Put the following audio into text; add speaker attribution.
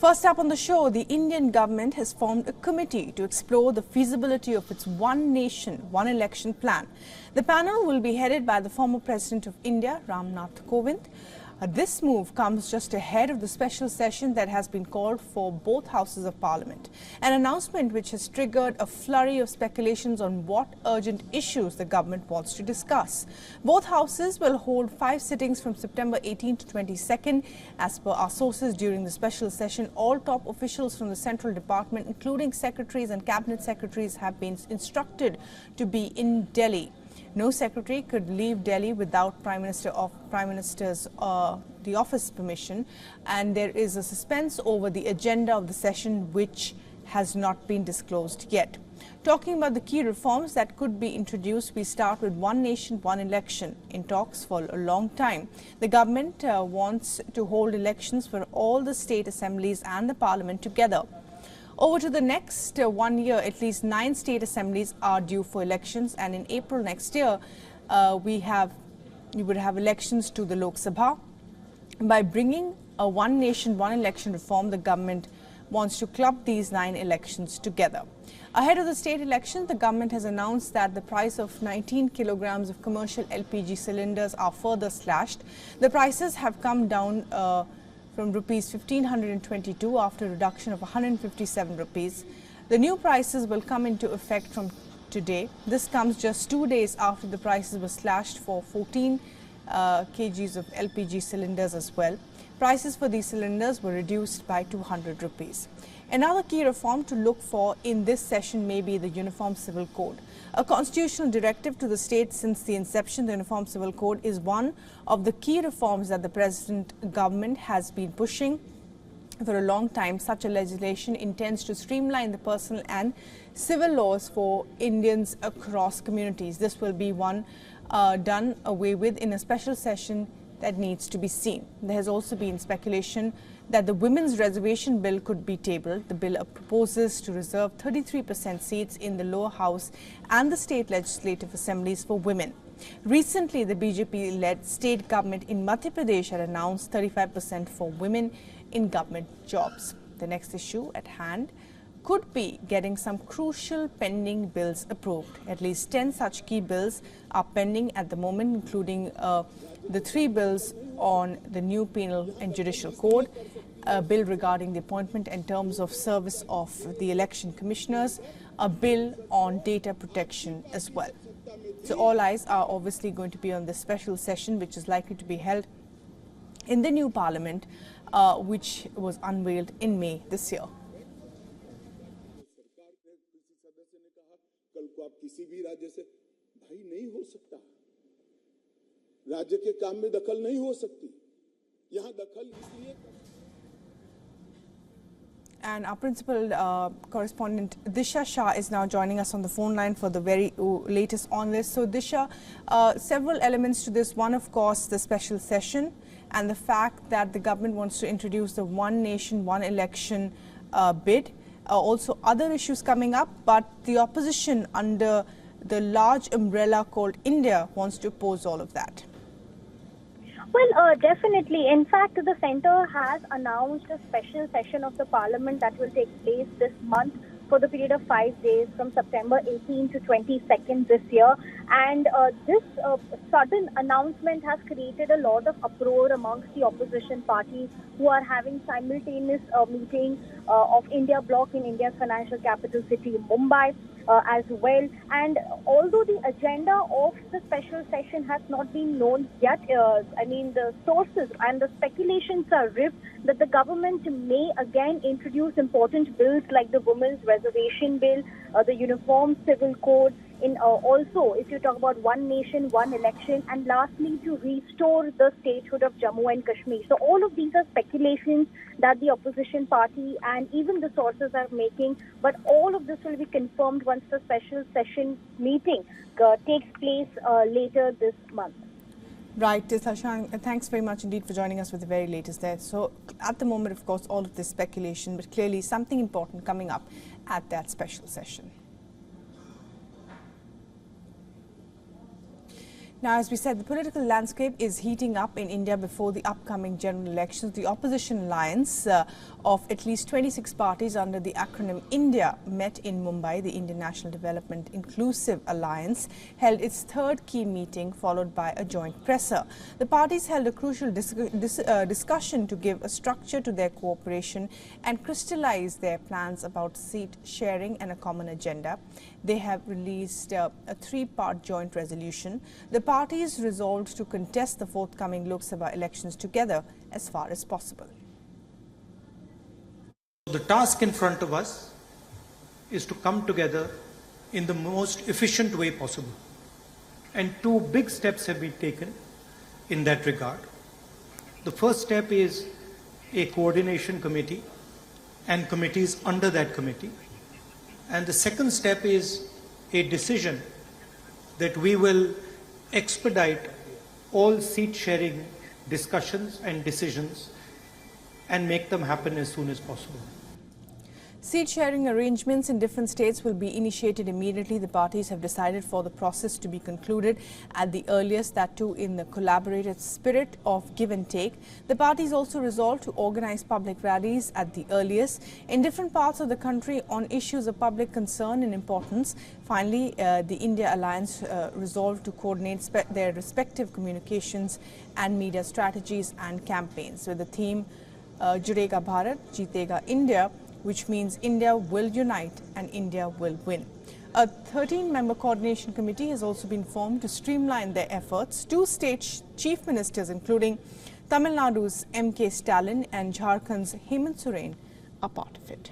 Speaker 1: First up on the show, the Indian government has formed a committee to explore the feasibility of its one nation, one election plan. The panel will be headed by the former President of India, Ramnath Kovind. This move comes just ahead of the special session that has been called for both houses of parliament. An announcement which has triggered a flurry of speculations on what urgent issues the government wants to discuss. Both houses will hold 5 sittings from September 18 to 22nd. As per our sources, during the special session, all top officials from the central department, including secretaries and cabinet secretaries, have been instructed to be in Delhi. No secretary could leave Delhi without Prime Minister's the office permission, and there is a suspense over the agenda of the session which has not been disclosed yet. Talking about the key reforms that could be introduced, we start with one nation, one election. In talks for a long time, the government wants to hold elections for all the state assemblies and the parliament together. Over to the next 1 year, at least 9 state assemblies are due for elections, and in April next year, we would have elections to the Lok Sabha. By bringing a one nation, one election reform, the government wants to club these 9 elections together. Ahead of the state elections, the government has announced that the price of 19 kilograms of commercial LPG cylinders are further slashed. The prices have come down from rupees 1522 after a reduction of 157 rupees. The new prices will come into effect from today. This comes just 2 days after the prices were slashed for 14 kgs of LPG cylinders as well. Prices for these cylinders were reduced by 200 rupees. Another key reform to look for in this session may be the Uniform Civil Code. A constitutional directive to the states since the inception, the Uniform Civil Code is one of the key reforms that the present government has been pushing for a long time. Such a legislation intends to streamline the personal and civil laws for Indians across communities. This will be one done away with in a special session that needs to be seen. There has also been speculation that the Women's Reservation Bill could be tabled. The bill proposes to reserve 33% seats in the lower house and the state legislative assemblies for women. Recently, the BJP-led state government in Madhya Pradesh had announced 35% for women in government jobs. The next issue at hand could be getting some crucial pending bills approved. At least 10 such key bills are pending at the moment, including the 3 bills on the new penal and judicial code, a bill regarding the appointment and terms of service of the election commissioners, a bill on data protection as well. So all eyes are obviously going to be on this special session, which is likely to be held in the new parliament, which was unveiled in May this year.
Speaker 2: राज्य के काम में दखल नहीं हो सकती यहाँ दखल इसलिए
Speaker 1: And our principal correspondent Disha Shah is now joining us on the phone line for the very latest on this. So Disha, several elements to this. One, of course, the special session and the fact that the government wants to introduce the one nation, one election bid. Also other issues coming up, but the opposition under the large umbrella called India wants to oppose all of that.
Speaker 3: Well, definitely. In fact, the centre has announced a special session of the parliament that will take place this month for the period of 5 days from September 18 to 22nd this year. And this sudden announcement has created a lot of uproar amongst the opposition parties who are having simultaneous meeting of India bloc in India's financial capital city, Mumbai. As well, and although the agenda of the special session has not been known yet, I mean the sources and the speculations are rife that the government may again introduce important bills like the Women's Reservation Bill, the Uniform Civil Code, in also if you talk about one nation, one election, and lastly to restore the statehood of Jammu and Kashmir. So all of these are speculations that the opposition party and even the sources are making, but all of this will be confirmed once the special session meeting takes place later this month.
Speaker 1: Right, Shah, thanks very much indeed for joining us with the very latest there. So at the moment, of course, all of this speculation, but clearly something important coming up at that special session. Now, as we said, the political landscape is heating up in India before the upcoming general elections. The opposition alliance of at least 26 parties under the acronym INDIA met in Mumbai. The Indian National Development Inclusive Alliance held its third key meeting, followed by a joint presser. The parties held a crucial discussion to give a structure to their cooperation and crystallize their plans about seat sharing and a common agenda. They have released a three-part joint resolution. The parties resolved to contest the forthcoming Lok Sabha elections together as far as possible.
Speaker 4: The task in front of us is to come together in the most efficient way possible. And two big steps have been taken in that regard. The first step is a coordination committee and committees under that committee. And the second step is a decision that we will expedite all seat sharing discussions and decisions and make them happen as soon as possible.
Speaker 1: Seat sharing arrangements in different states will be initiated immediately. The parties have decided for the process to be concluded at the earliest, that too in the collaborative spirit of give and take. The parties also resolved to organize public rallies at the earliest in different parts of the country on issues of public concern and importance. Finally, the India Alliance resolved to coordinate their respective communications and media strategies and campaigns with the theme Judega Bharat, Jeetega India, which means India will unite and India will win. A 13-member coordination committee has also been formed to streamline their efforts. Two state chief ministers, including Tamil Nadu's M.K. Stalin and Jharkhand's Hemant Soren, are part of it.